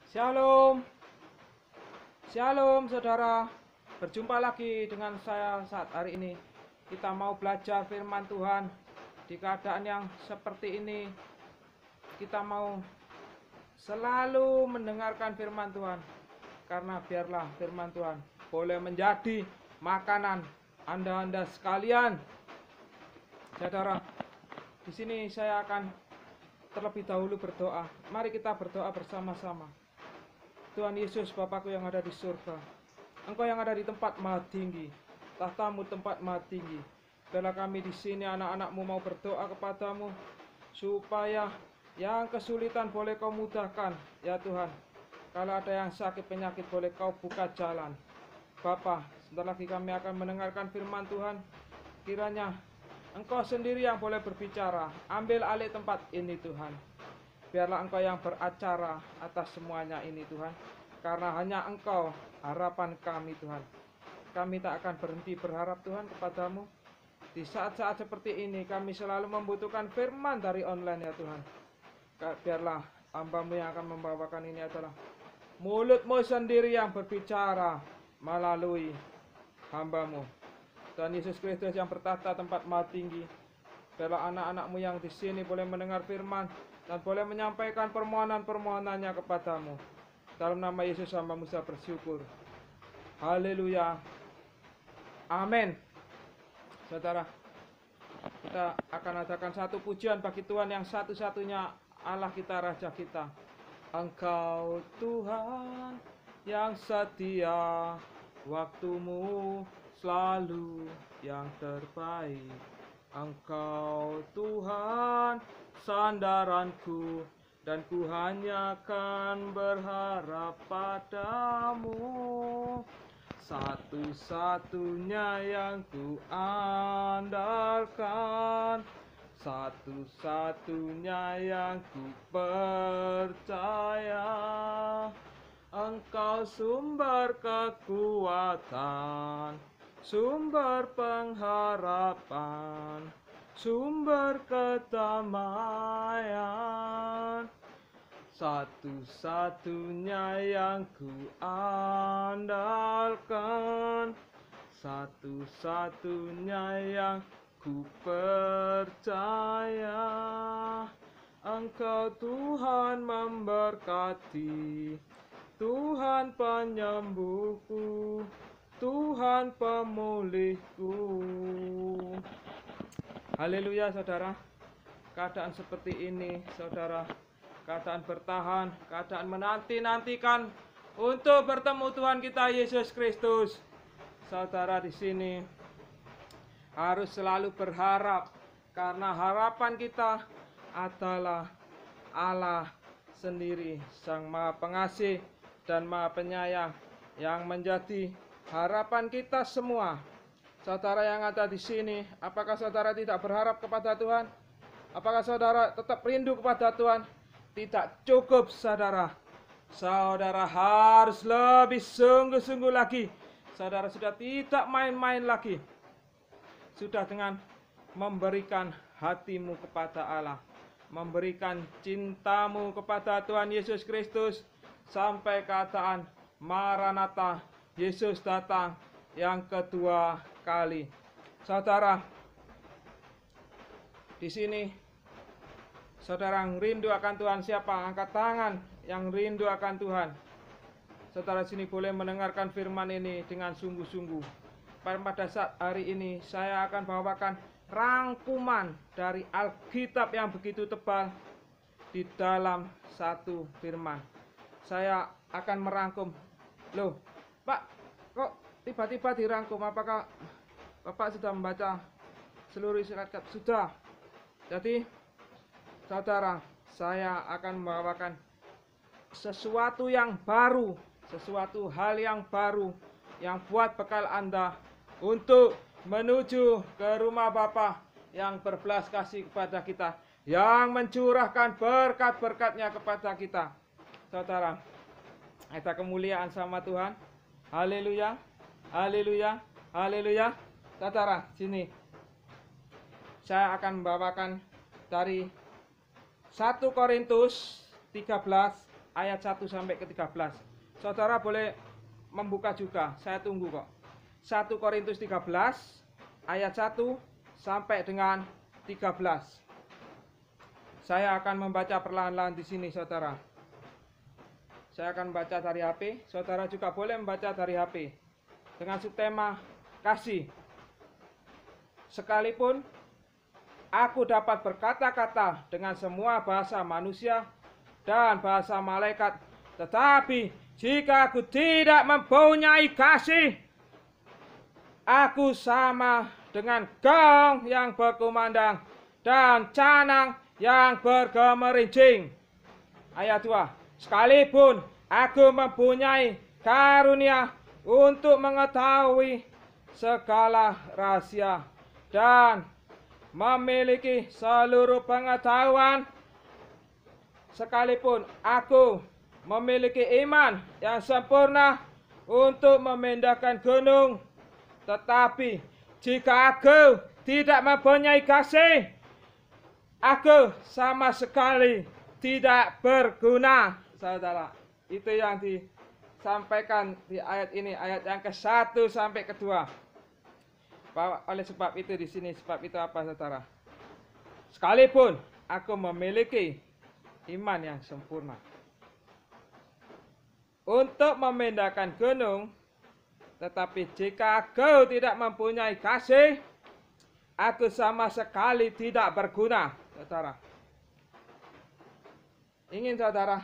Shalom, shalom saudara. Berjumpa lagi dengan saya saat hari ini. Kita mau belajar firman Tuhan. Di keadaan yang seperti ini, kita mau selalu mendengarkan firman Tuhan. Karena biarlah firman Tuhan boleh menjadi makanan Anda sekalian. Saudara, di sini saya akan terlebih dahulu berdoa. Mari kita berdoa bersama-sama. Tuhan Yesus, Bapakku yang ada di surga, Engkau yang ada di tempat maha tinggi, tahtamu tempat maha tinggi. Biarlah kami di sini anak-anakmu mau berdoa kepadamu, supaya yang kesulitan boleh kau mudahkan, ya Tuhan. Kalau ada yang sakit penyakit boleh kau buka jalan. Bapa, sebentar lagi kami akan mendengarkan firman Tuhan. Kiranya Engkau sendiri yang boleh berbicara, ambil alih tempat ini Tuhan. Biarlah Engkau yang beracara atas semuanya ini Tuhan. Karena hanya Engkau harapan kami Tuhan. Kami tak akan berhenti berharap Tuhan kepadamu. Di saat-saat seperti ini kami selalu membutuhkan firman dari online ya Tuhan. Biarlah hamba-Mu yang akan membawakan ini adalah mulut-Mu sendiri yang berbicara melalui hamba-Mu. Tuhan Yesus Kristus yang bertata tempat maha tinggi. Biarlah anak-anak-Mu yang di sini boleh mendengar firman dan boleh menyampaikan permohonan-permohonannya kepadamu. Dalam nama Yesus hamba Musa bersyukur. Haleluya. Amin. Saudara, kita akan adakan satu pujian bagi Tuhan yang satu-satunya Allah kita, Raja kita. Engkau Tuhan yang setia, waktumu selalu yang terbaik. Engkau Tuhan sandaranku, dan ku hanya akan berharap padamu. Satu-satunya yang ku andalkan, satu-satunya yang ku percaya. Engkau sumber kekuatan, sumber pengharapan, sumber kedamaian. Satu-satunya yang ku andalkan, satu-satunya yang ku percaya. Engkau Tuhan memberkati, Tuhan penyembuhku, Tuhan pemulihku. Haleluya saudara. Keadaan seperti ini saudara, keadaan bertahan, keadaan menanti-nantikan untuk bertemu Tuhan kita Yesus Kristus. Saudara di sini harus selalu berharap, karena harapan kita adalah Allah sendiri, Sang Maha Pengasih dan Maha Penyayang, yang menjadi harapan kita semua. Saudara yang ada di sini, apakah saudara tidak berharap kepada Tuhan? Apakah saudara tetap rindu kepada Tuhan? Tidak cukup saudara. Saudara harus lebih sungguh-sungguh lagi. Saudara sudah tidak main-main lagi. Sudah dengan memberikan hatimu kepada Allah, memberikan cintamu kepada Tuhan Yesus Kristus, sampai keadaan Maranatha, Yesus datang yang kedua kali. Saudara, di sini saudara yang rindu akan Tuhan, siapa? Angkat tangan yang rindu akan Tuhan. Saudara sini boleh mendengarkan firman ini dengan sungguh-sungguh. Pada saat hari ini saya akan bawakan rangkuman dari Alkitab yang begitu tebal di dalam satu firman. Saya akan merangkum. Loh, Pak, kok tiba-tiba dirangkum? Apakah Bapak sudah membaca seluruh isi Alkitab? Sudah. Jadi, saudara, saya akan membawakan sesuatu yang baru, sesuatu hal yang baru yang buat bekal Anda untuk menuju ke rumah Bapa yang berbelas kasih kepada kita, yang mencurahkan berkat-berkatnya kepada kita. Saudara, ada kemuliaan sama Tuhan. Haleluya, haleluya, haleluya. Saudara, sini saya akan membawakan dari 1 Korintus 13 ayat 1 sampai ke 13. Saudara boleh membuka juga, saya tunggu kok. 1 Korintus 13 ayat 1 sampai dengan 13. Saya akan membaca perlahan-lahan di sini, saudara. Saya akan membaca dari HP. Saudara juga boleh membaca dari HP dengan subtema kasih. Sekalipun aku dapat berkata-kata dengan semua bahasa manusia dan bahasa malaikat, tetapi jika aku tidak mempunyai kasih, aku sama dengan gong yang berkumandang dan canang yang bergemerincing. Ayat 2. Sekalipun aku mempunyai karunia untuk mengetahui segala rahasia dan memiliki seluruh pengetahuan, sekalipun aku memiliki iman yang sempurna untuk memindahkan gunung, tetapi jika aku tidak mempunyai kasih, aku sama sekali tidak berguna, saudara. Itu yang disampaikan di ayat ini, ayat yang ke-1 sampai ke-2. Oleh sebab itu di sini, sebab itu apa, saudara? Sekalipun aku memiliki iman yang sempurna untuk memindahkan gunung, tetapi jika aku tidak mempunyai kasih, aku sama sekali tidak berguna, saudara. Ingin saudara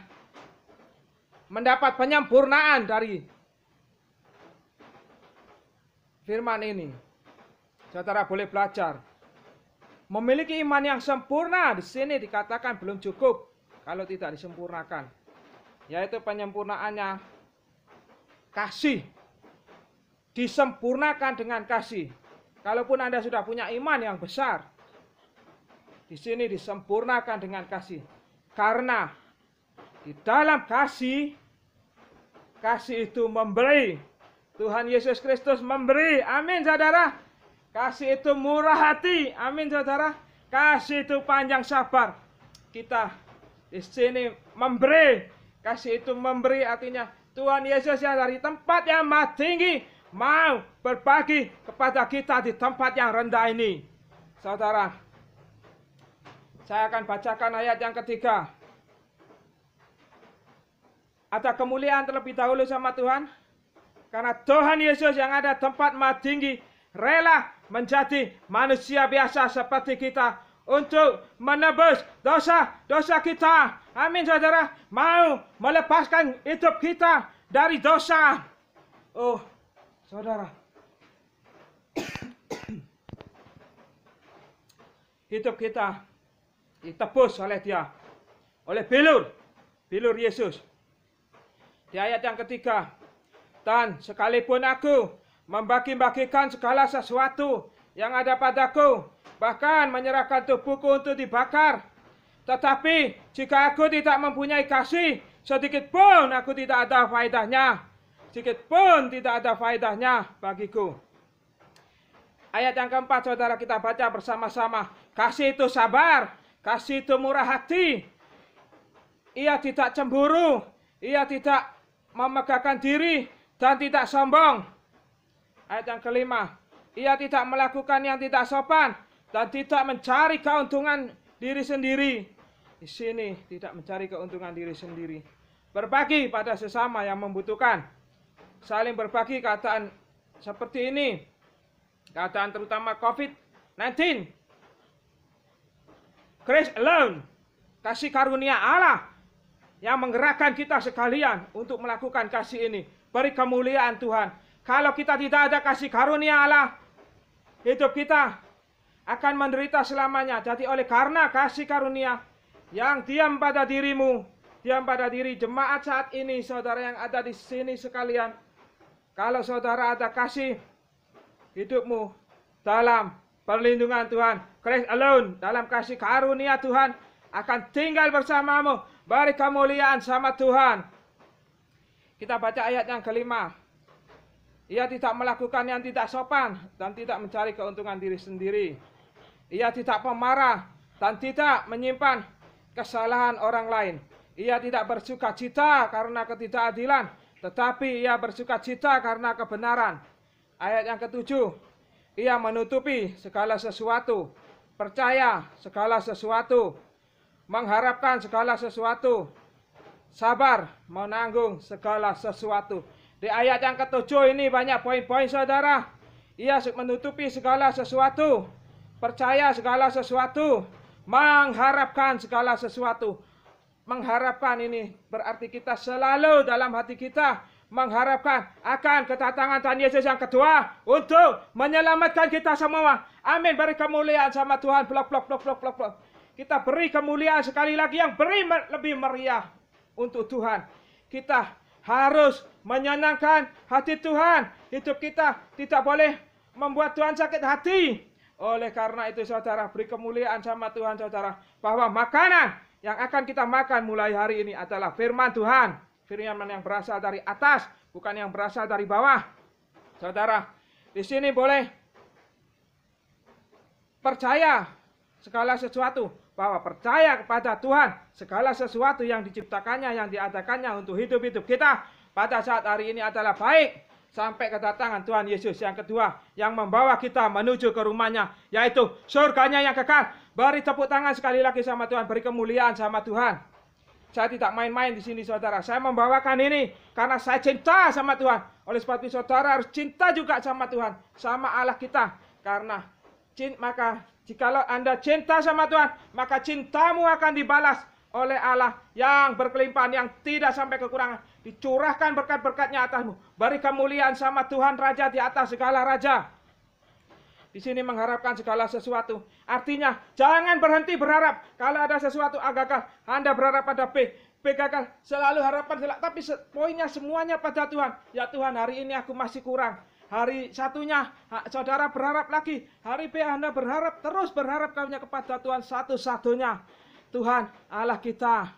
mendapat penyempurnaan dari firman ini, saudara boleh belajar. Memiliki iman yang sempurna di sini dikatakan belum cukup kalau tidak disempurnakan, yaitu penyempurnaannya kasih. Disempurnakan dengan kasih. Kalaupun Anda sudah punya iman yang besar, di sini disempurnakan dengan kasih. Karena di dalam kasih itu memberi. Tuhan Yesus Kristus memberi. Amin, saudara. Kasih itu murah hati. Amin, saudara. Kasih itu panjang sabar. Kita di sini memberi. Kasih itu memberi, artinya Tuhan Yesus yang dari tempat yang maha tinggi mau berbagi kepada kita di tempat yang rendah ini. Saudara, saya akan bacakan ayat yang ketiga. Ada kemuliaan terlebih dahulu sama Tuhan. Karena Tuhan Yesus yang ada tempat maha tinggi rela menjadi manusia biasa seperti kita untuk menebus dosa-dosa kita. Amin, saudara. Mau melepaskan hidup kita dari dosa. Oh, saudara. Hidup kita ditebus oleh Dia, oleh bilur Yesus. Di ayat yang ketiga, dan sekalipun aku membagi-bagikan segala sesuatu yang ada padaku, bahkan menyerahkan tubuhku untuk dibakar, tetapi jika aku tidak mempunyai kasih, sedikit pun aku tidak ada faedahnya. Sedikit pun tidak ada faedahnya bagiku. Ayat yang keempat, saudara, kita baca bersama-sama. Kasih itu sabar, kasih itu murah hati. Ia tidak cemburu, ia tidak memegahkan diri, dan tidak sombong. Ayat yang kelima, ia tidak melakukan yang tidak sopan, dan tidak mencari keuntungan diri sendiri. Di sini tidak mencari keuntungan diri sendiri. Berbagi pada sesama yang membutuhkan. Saling berbagi keadaan seperti ini. Keadaan terutama COVID-19. Grace alone. Kasih karunia Allah yang menggerakkan kita sekalian untuk melakukan kasih ini. Beri kemuliaan Tuhan. Kalau kita tidak ada kasih karunia Allah, hidup kita akan menderita selamanya. Jadi oleh karena kasih karunia yang diam pada dirimu, diam pada diri jemaat saat ini, saudara yang ada di sini sekalian. Kalau saudara ada kasih hidupmu dalam perlindungan Tuhan, grace alone, dalam kasih karunia Tuhan akan tinggal bersamamu. Beri kemuliaan sama Tuhan. Kita baca ayat yang kelima. Ia tidak melakukan yang tidak sopan dan tidak mencari keuntungan diri sendiri. Ia tidak pemarah dan tidak menyimpan kesalahan orang lain. Ia tidak bersukacita karena ketidakadilan, tetapi ia bersukacita karena kebenaran. Ayat yang ketujuh, ia menutupi segala sesuatu, percaya segala sesuatu, mengharapkan segala sesuatu, sabar menanggung segala sesuatu. Di ayat yang ketujuh ini banyak poin-poin saudara. Ia menutupi segala sesuatu, percaya segala sesuatu, mengharapkan segala sesuatu. Mengharapkan ini berarti kita selalu dalam hati kita mengharapkan akan kedatangan Tuhan Yesus yang kedua untuk menyelamatkan kita semua. Amin. Beri kemuliaan sama Tuhan. Blok. Kita beri kemuliaan sekali lagi yang beri lebih meriah untuk Tuhan. Kita harus menyenangkan hati Tuhan. Hidup kita tidak boleh membuat Tuhan sakit hati. Oleh karena itu saudara, beri kemuliaan sama Tuhan saudara, bahwa makanan yang akan kita makan mulai hari ini adalah firman Tuhan. Firman yang berasal dari atas, bukan yang berasal dari bawah. Saudara, di sini boleh percaya segala sesuatu, bahwa percaya kepada Tuhan, segala sesuatu yang diciptakannya, yang diadakannya untuk hidup-hidup kita pada saat hari ini adalah baik, sampai kedatangan Tuhan Yesus yang kedua, yang membawa kita menuju ke rumahnya, yaitu surganya yang kekal. Beri tepuk tangan sekali lagi sama Tuhan, beri kemuliaan sama Tuhan. Saya tidak main-main di sini saudara, saya membawakan ini karena saya cinta sama Tuhan. Oleh sebab itu saudara harus cinta juga sama Tuhan, sama Allah kita. Karena maka jikalau Anda cinta sama Tuhan, maka cintamu akan dibalas oleh Allah yang berkelimpahan, yang tidak sampai kekurangan. Dicurahkan berkat-berkatnya atasmu. Beri kemuliaan sama Tuhan Raja di atas segala raja. Di sini mengharapkan segala sesuatu. Artinya jangan berhenti berharap. Kalau ada sesuatu A gagal, Anda berharap pada B. B gagal, selalu harapan. Tapi poinnya semuanya pada Tuhan. Ya Tuhan, hari ini aku masih kurang. Hari satunya saudara berharap lagi. Hari B Anda berharap, terus berharap hanya kepada Tuhan satu-satunya. Tuhan Allah kita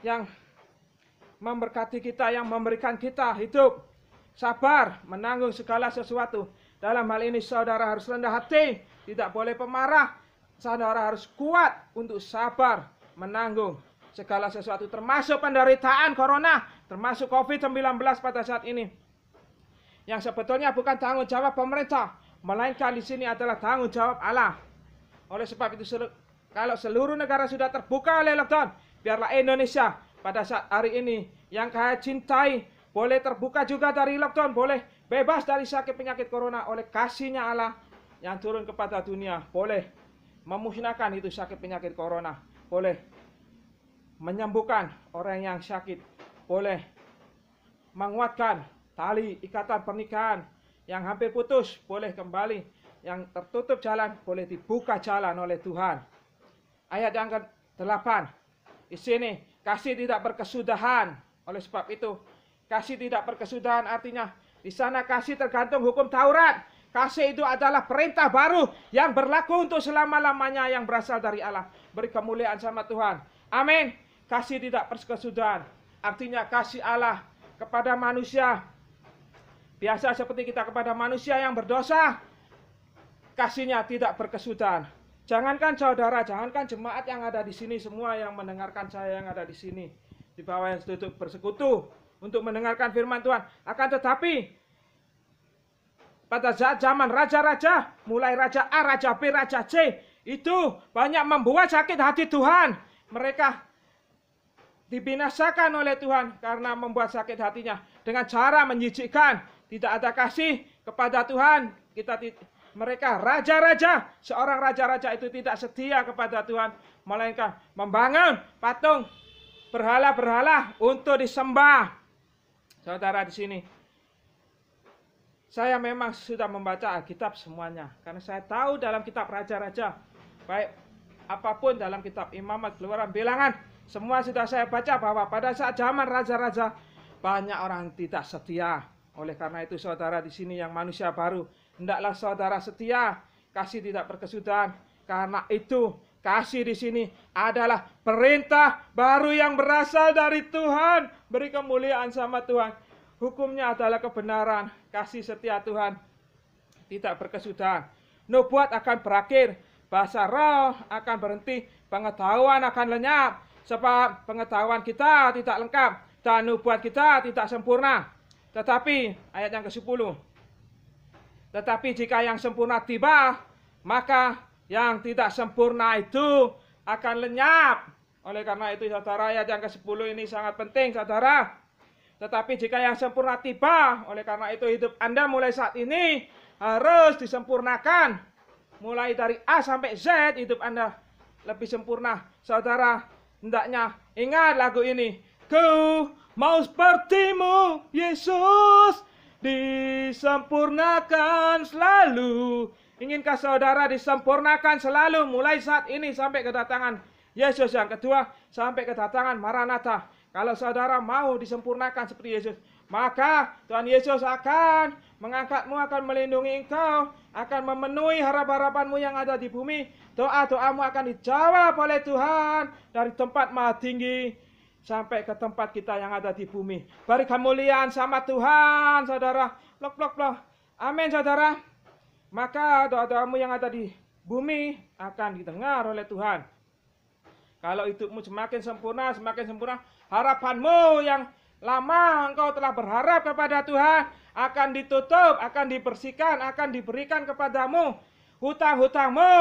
yang memberkati kita, yang memberikan kita hidup, sabar, menanggung segala sesuatu. Dalam hal ini saudara harus rendah hati, tidak boleh pemarah. Saudara harus kuat untuk sabar menanggung segala sesuatu, termasuk penderitaan corona, termasuk COVID-19 pada saat ini. Yang sebetulnya bukan tanggung jawab pemerintah, melainkan di sini adalah tanggung jawab Allah. Oleh sebab itu, kalau seluruh negara sudah terbuka oleh lockdown, biarlah Indonesia pada saat hari ini yang saya cintai boleh terbuka juga dari lockdown, boleh bebas dari sakit penyakit corona oleh kasih-Nya Allah yang turun kepada dunia. Boleh memusnahkan itu sakit penyakit corona, boleh menyembuhkan orang yang sakit, boleh menguatkan tali ikatan pernikahan yang hampir putus, boleh kembali, yang tertutup jalan boleh dibuka jalan oleh Tuhan. Ayat yang ke-8 di sini, kasih tidak berkesudahan. Oleh sebab itu, kasih tidak berkesudahan artinya di sana kasih tergantung hukum Taurat. Kasih itu adalah perintah baru yang berlaku untuk selama-lamanya yang berasal dari Allah. Beri kemuliaan sama Tuhan. Amin. Kasih tidak berkesudahan. Artinya kasih Allah kepada manusia. Biasa seperti kita kepada manusia yang berdosa. Kasih-Nya tidak berkesudahan. Jangankan saudara, jangankan jemaat yang ada di sini, semua yang mendengarkan saya yang ada di sini, di bawah yang duduk bersekutu untuk mendengarkan firman Tuhan. Akan tetapi pada saat zaman raja-raja, mulai Raja A, Raja B, Raja C, itu banyak membuat sakit hati Tuhan. Mereka dibinasakan oleh Tuhan karena membuat sakit hatinya dengan cara menjijikkan, tidak ada kasih kepada Tuhan. Mereka raja-raja, seorang raja-raja itu tidak setia kepada Tuhan, melainkan membangun patung berhala-berhala untuk disembah. Saudara di sini, saya memang sudah membaca Alkitab semuanya, karena saya tahu dalam kitab raja-raja, baik apapun dalam kitab Imamat, Keluaran, Bilangan, semua sudah saya baca bahwa pada saat zaman raja-raja banyak orang tidak setia. Oleh karena itu saudara di sini yang manusia baru, hendaklah saudara setia, kasih tidak berkesudahan. Karena itu kasih di sini adalah perintah baru yang berasal dari Tuhan. Beri kemuliaan sama Tuhan. Hukumnya adalah kebenaran, kasih setia Tuhan tidak berkesudahan. Nubuat akan berakhir, bahasa roh akan berhenti, pengetahuan akan lenyap. Sebab pengetahuan kita tidak lengkap dan nubuat kita tidak sempurna. Tetapi, ayat yang ke-10. Tetapi jika yang sempurna tiba, maka yang tidak sempurna itu akan lenyap. Oleh karena itu saudara, ayat yang ke-10 ini sangat penting saudara. Tetapi jika yang sempurna tiba, oleh karena itu hidup Anda mulai saat ini harus disempurnakan. Mulai dari A sampai Z hidup Anda lebih sempurna. Saudara, hendaknya ingat lagu ini. Ku mau sepertimu, Yesus, disempurnakan selalu. Inginkah saudara disempurnakan selalu mulai saat ini sampai kedatangan Yesus yang kedua, sampai kedatangan Maranatha? Kalau saudara mau disempurnakan seperti Yesus, maka Tuhan Yesus akan mengangkatmu, akan melindungi engkau, akan memenuhi harap-harapanmu yang ada di bumi. Doa-doamu akan dijawab oleh Tuhan dari tempat maha tinggi sampai ke tempat kita yang ada di bumi. Beri kemuliaan sama Tuhan, saudara. Blok, blok, blok. Amin, saudara. Maka doa-doamu yang ada di bumi akan didengar oleh Tuhan. Kalau hidupmu semakin sempurna, harapanmu yang lama engkau telah berharap kepada Tuhan akan ditutup, akan dibersihkan, akan diberikan kepadamu. Hutang-hutangmu,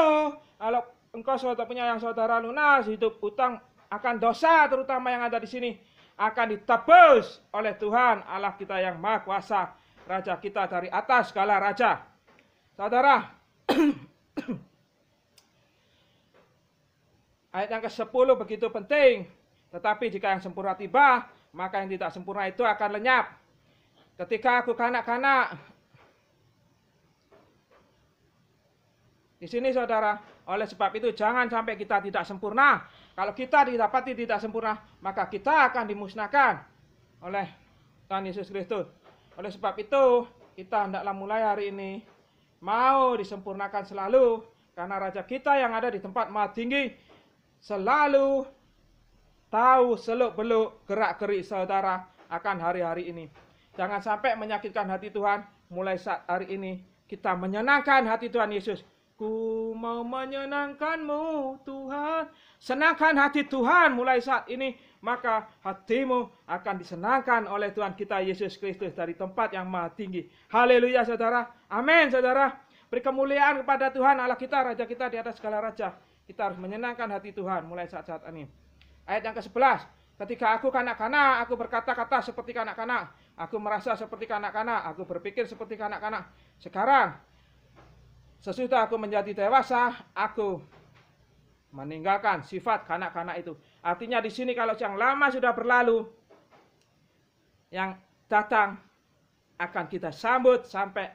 kalau engkau sudah punya yang saudara lunas, hidup hutang akan dosa terutama yang ada di sini akan ditebus oleh Tuhan Allah kita yang Maha Kuasa, Raja kita dari atas segala raja. Saudara, ayat yang ke-10 begitu penting. Tetapi jika yang sempurna tiba, maka yang tidak sempurna itu akan lenyap. Ketika aku kanak-kanak, di sini saudara, oleh sebab itu jangan sampai kita tidak sempurna. Kalau kita didapati tidak sempurna, maka kita akan dimusnahkan oleh Tuhan Yesus Kristus. Oleh sebab itu, kita hendaklah mulai hari ini mau disempurnakan selalu, karena Raja kita yang ada di tempat maha tinggi selalu tahu seluk-beluk gerak-gerik saudara akan hari-hari ini. Jangan sampai menyakitkan hati Tuhan. Mulai saat hari ini kita menyenangkan hati Tuhan Yesus. Ku mau menyenangkanmu Tuhan. Senangkan hati Tuhan mulai saat ini, maka hatimu akan disenangkan oleh Tuhan kita Yesus Kristus dari tempat yang maha tinggi. Haleluya saudara. Amin saudara. Beri kemuliaan kepada Tuhan Allah kita, Raja kita di atas segala raja. Kita harus menyenangkan hati Tuhan mulai saat-saat ini. Ayat yang ke-11. Ketika aku kanak-kanak, aku berkata-kata seperti kanak-kanak. Aku merasa seperti kanak-kanak. Aku berpikir seperti kanak-kanak. Sekarang, sesudah aku menjadi dewasa, aku meninggalkan sifat kanak-kanak itu. Artinya di sini kalau yang lama sudah berlalu, yang datang akan kita sambut sampai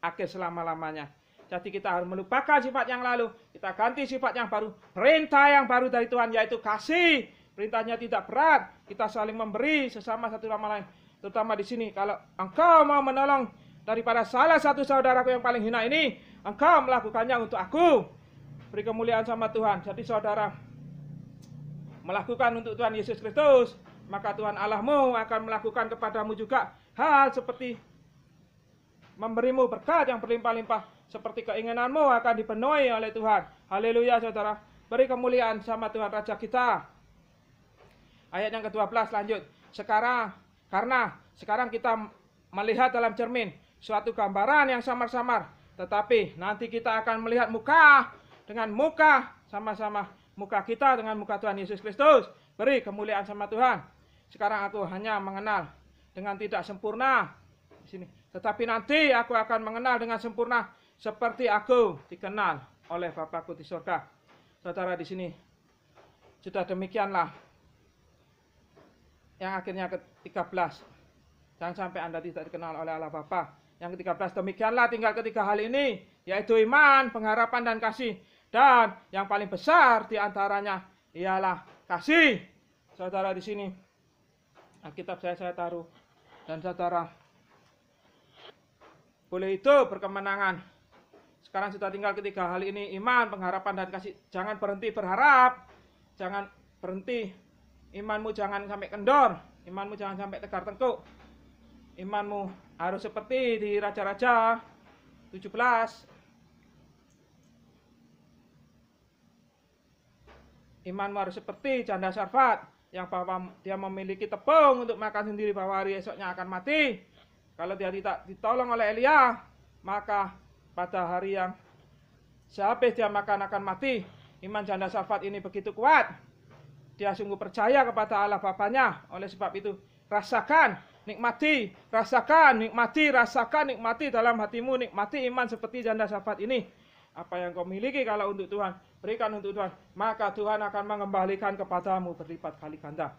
akhir selama-lamanya. Jadi kita harus melupakan sifat yang lalu, kita ganti sifat yang baru. Perintah yang baru dari Tuhan yaitu kasih. Perintahnya tidak berat, kita saling memberi sesama satu sama lain. Terutama di sini, kalau engkau mau menolong daripada salah satu saudaraku yang paling hina ini, engkau melakukannya untuk aku. Beri kemuliaan sama Tuhan. Jadi saudara melakukan untuk Tuhan Yesus Kristus, maka Tuhan Allahmu akan melakukan kepadamu juga hal seperti memberimu berkat yang berlimpah-limpah, seperti keinginanmu akan dipenuhi oleh Tuhan. Haleluya saudara. Beri kemuliaan sama Tuhan Raja kita. Ayat yang ke-12 lanjut. Karena sekarang kita melihat dalam cermin suatu gambaran yang samar-samar, tetapi nanti kita akan melihat muka dengan muka, sama-sama muka kita dengan muka Tuhan Yesus Kristus. Beri kemuliaan sama Tuhan. Sekarang aku hanya mengenal dengan tidak sempurna di sini, tetapi nanti aku akan mengenal dengan sempurna seperti aku dikenal oleh Bapakku di surga. Saudara di sini sudah demikianlah yang akhirnya ke-13. Jangan sampai Anda tidak dikenal oleh Allah Bapa. Yang ke-13, demikianlah tinggal ketiga hal ini, yaitu iman, pengharapan, dan kasih. Dan yang paling besar di antaranya ialah kasih. Saudara di sini, Alkitab saya taruh. Dan saudara boleh itu berkemenangan. Sekarang sudah tinggal ketiga hal ini, iman, pengharapan, dan kasih. Jangan berhenti berharap. Jangan berhenti. Imanmu jangan sampai kendor. Imanmu jangan sampai tegar tengkuk. Imanmu harus seperti di Raja-Raja 17. Imanmu harus seperti janda Sarfat yang bahwa dia memiliki tepung untuk makan sendiri, bahwa hari esoknya akan mati. Kalau dia tidak ditolong oleh Elia, maka pada hari yang sehabis dia makan akan mati. Iman janda Sarfat ini begitu kuat. Dia sungguh percaya kepada Allah Bapanya. Oleh sebab itu, rasakan, nikmati, rasakan, nikmati, rasakan, nikmati dalam hatimu, nikmati iman seperti janda Sarfat ini. Apa yang kau miliki kalau untuk Tuhan, berikan untuk Tuhan, maka Tuhan akan mengembalikan kepadamu berlipat kali ganda.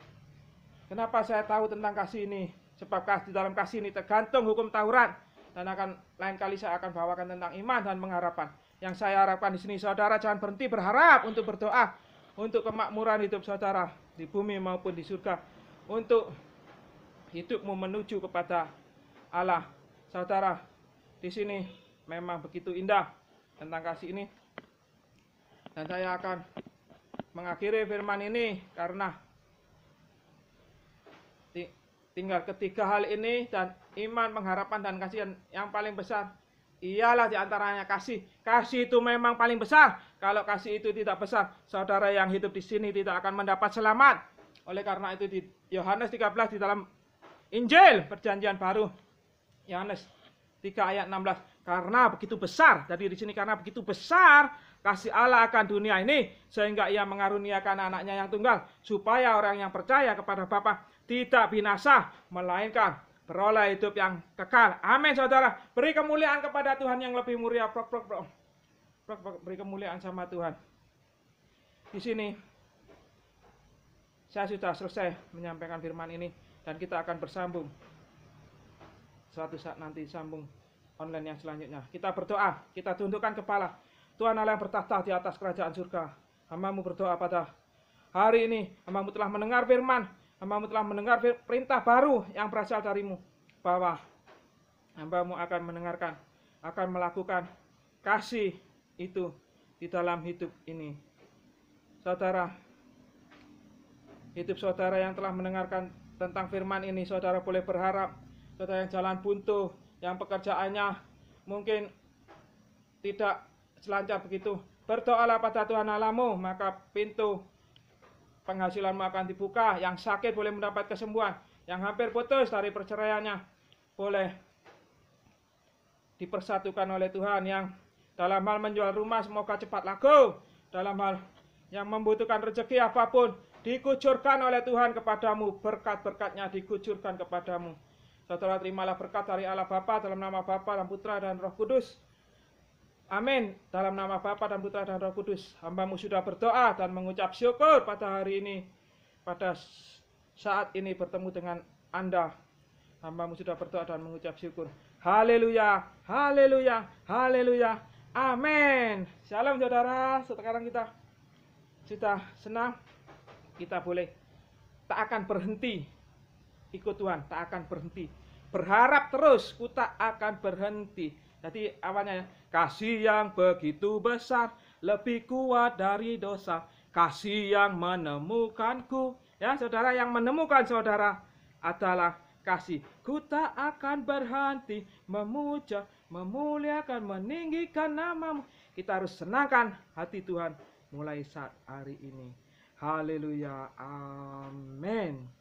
Kenapa saya tahu tentang kasih ini? Sebab di dalam kasih ini tergantung hukum Taurat. Dan lain kali saya akan bawakan tentang iman dan pengharapan. Yang saya harapkan di sini, saudara jangan berhenti berharap untuk berdoa untuk kemakmuran hidup saudara di bumi maupun di surga, untuk hidupmu menuju kepada Allah. Saudara, di sini memang begitu indah tentang kasih ini. Dan saya akan mengakhiri firman ini karena tinggal ketiga hal ini, dan iman, pengharapan, dan kasih yang paling besar ialah diantaranya kasih. Kasih itu memang paling besar. Kalau kasih itu tidak besar, saudara yang hidup di sini tidak akan mendapat selamat. Oleh karena itu di Yohanes 13 di dalam Injil Perjanjian Baru, Yohanes 3 ayat 16, karena begitu besar, jadi di sini karena begitu besar kasih Allah akan dunia ini, sehingga ia mengaruniakan anaknya yang tunggal, supaya orang yang percaya kepada Bapa tidak binasa, melainkan beroleh hidup yang kekal. Amin, saudara. Beri kemuliaan kepada Tuhan yang lebih mulia. Beri kemuliaan sama Tuhan. Di sini saya sudah selesai menyampaikan firman ini, dan kita akan bersambung suatu saat nanti, sambung online yang selanjutnya. Kita berdoa, kita tundukkan kepala. Tuhan Allah yang bertahta di atas kerajaan surga, hamba-Mu berdoa pada hari ini. Hamba-Mu telah mendengar firman, hamba-Mu telah mendengar perintah baru yang berasal dari-Mu, bahwa hamba-Mu akan mendengarkan, akan melakukan kasih itu di dalam hidup ini. Saudara, hidup saudara yang telah mendengarkan tentang firman ini, saudara boleh berharap. Saudara yang jalan buntu, yang pekerjaannya mungkin tidak selancar begitu, berdoalah pada Tuhan Allah-Mu, maka pintu penghasilanmu akan dibuka. Yang sakit boleh mendapat kesembuhan, yang hampir putus dari perceraiannya boleh dipersatukan oleh Tuhan, yang dalam hal menjual rumah semoga cepat laku, dalam hal yang membutuhkan rezeki apapun dikucurkan oleh Tuhan kepadamu, berkat-berkatnya dikucurkan kepadamu. Saudara, terimalah berkat dari Allah Bapa, dalam nama Bapa dan Putra dan Roh Kudus. Amin. Dalam nama Bapa dan Putra dan Roh Kudus, hamba-Mu sudah berdoa dan mengucap syukur pada hari ini, pada saat ini bertemu dengan Anda. Hamba-Mu sudah berdoa dan mengucap syukur. Haleluya, haleluya, haleluya. Amin. Shalom saudara. Sekarang kita sudah senang, kita boleh tak akan berhenti ikut Tuhan, tak akan berhenti. Berharap terus, ku tak akan berhenti. Jadi awalnya, kasih yang begitu besar, lebih kuat dari dosa. Kasih yang menemukanku. Ya saudara, yang menemukan saudara adalah kasih. Ku tak akan berhenti memuja, memuliakan, meninggikan nama-Mu. Kita harus senangkan hati Tuhan mulai saat hari ini. Haleluya, amin.